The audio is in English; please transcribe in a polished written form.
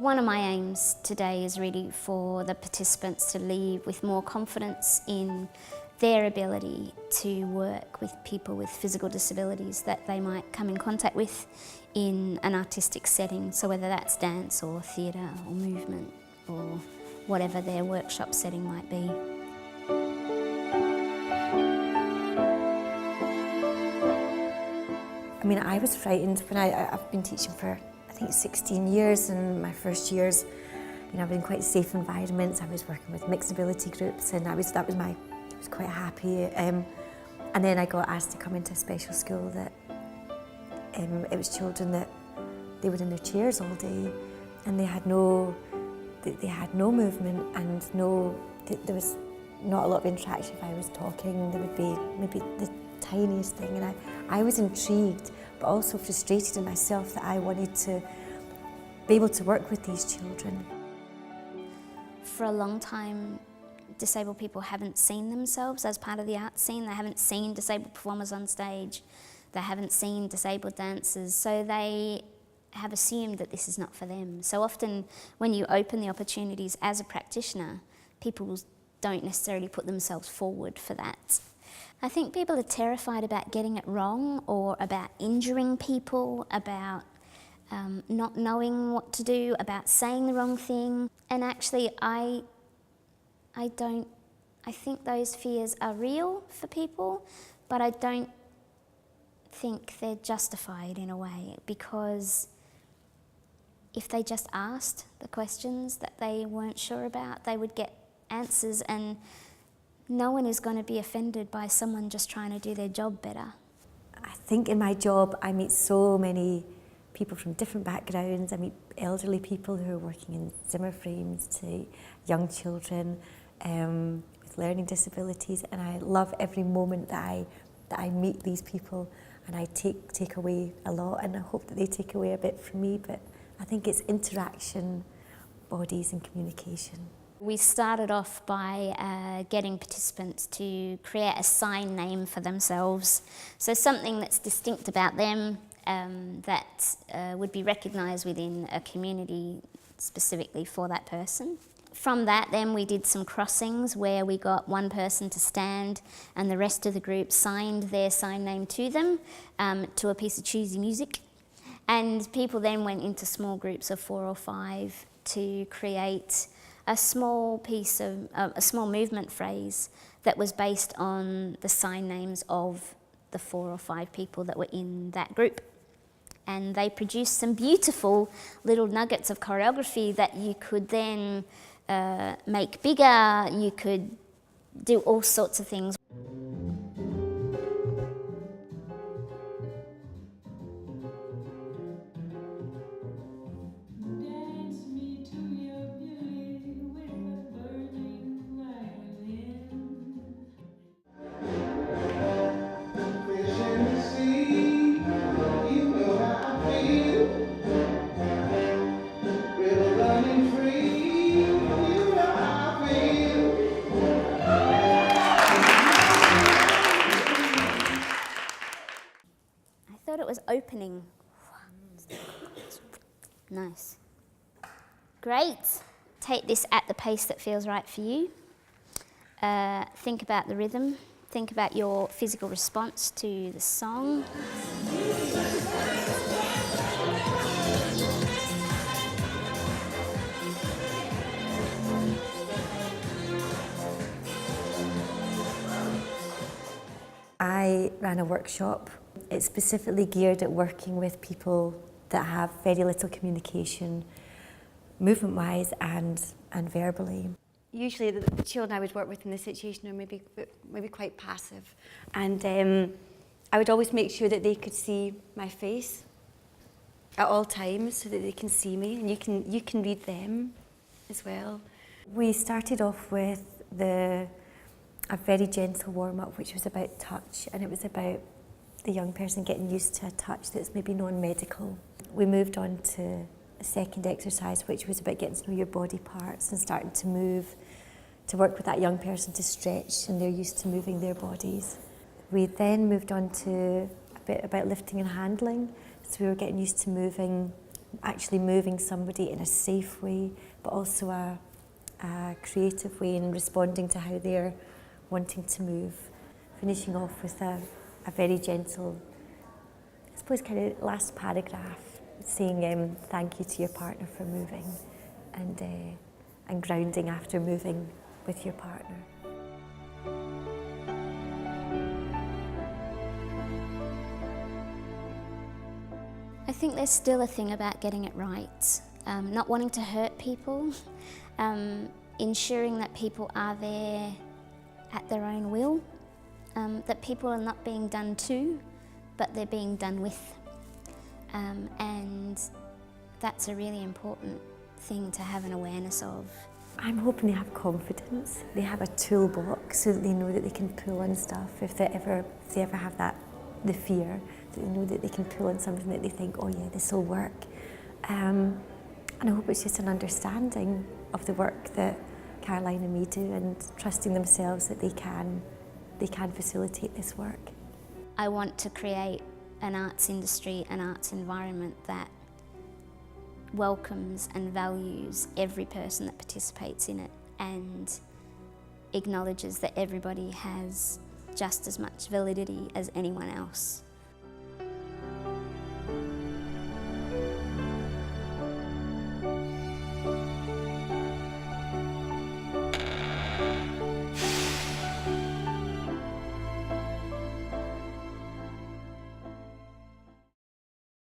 One of my aims today is really for the participants to leave with more confidence in their ability to work with people with physical disabilities that they might come in contact with in an artistic setting, so whether that's dance or theatre or movement or whatever their workshop setting might be. I mean, I was frightened when I've been teaching for, I think, 16 years, and my first years, you know, I've been in quite safe environments. I was working with mixed ability groups, and I was quite happy. And then I got asked to come into a special school that it was children that they were in their chairs all day, and they had no movement, and there was not a lot of interaction. If I was talking, there would be maybe the tiniest thing, and I was intrigued but also frustrated in myself that I wanted to be able to work with these children. For a long time, disabled people haven't seen themselves as part of the art scene. They haven't seen disabled performers on stage. They haven't seen disabled dancers, so they have assumed that this is not for them. So often when you open the opportunities as a practitioner, people don't necessarily put themselves forward for that. I think people are terrified about getting it wrong, or about injuring people, about not knowing what to do, about saying the wrong thing. And actually I think those fears are real for people, but I don't think they're justified in a way, because if they just asked the questions that they weren't sure about, they would get answers, and no one is going to be offended by someone just trying to do their job better. I think in my job I meet so many people from different backgrounds. I meet elderly people who are working in Zimmer frames, to young children with learning disabilities, and I love every moment that I meet these people, and I take away a lot, and I hope that they take away a bit from me, but I think it's interaction, bodies and communication. We started off by getting participants to create a sign name for themselves, so something that's distinct about them, that would be recognised within a community specifically for that person. From that then we did some crossings where we got one person to stand and the rest of the group signed their sign name to them, to a piece of choosy music, and people then went into small groups of 4 or 5 to create a small piece of, a small movement phrase that was based on the sign names of the 4 or 5 people that were in that group. And they produced some beautiful little nuggets of choreography that you could then make bigger, you could do all sorts of things. I thought it was opening. Nice. Great. Take this at the pace that feels right for you. Think about the rhythm. Think about your physical response to the song. I ran a workshop. It's specifically geared at working with people that have very little communication, movement-wise and verbally. Usually the children I would work with in this situation are maybe quite passive, and I would always make sure that they could see my face at all times so that they can see me, and you can read them as well. We started off with a very gentle warm-up, which was about touch, and it was about the young person getting used to a touch that's maybe non-medical. We moved on to a second exercise, which was about getting to know your body parts and starting to move, to work with that young person to stretch, and they're used to moving their bodies. We then moved on to a bit about lifting and handling, so we were getting used to moving actually moving somebody in a safe way, but also a creative way in responding to how they're wanting to move. Finishing off with a very gentle, I suppose, kind of last paragraph, saying thank you to your partner for moving, and grounding after moving with your partner. I think there's still a thing about getting it right, not wanting to hurt people, ensuring that people are there at their own will, that people are not being done to, but they're being done with. And that's a really important thing to have an awareness of. I'm hoping they have confidence. They have a toolbox so that they know that they can pull on stuff if they ever have the fear, that they know that they can pull on something that they think, oh yeah, this will work. And I hope it's just an understanding of the work that Caroline and me do, and trusting themselves that they can facilitate this work. I want to create an arts industry, an arts environment that welcomes and values every person that participates in it, and acknowledges that everybody has just as much validity as anyone else.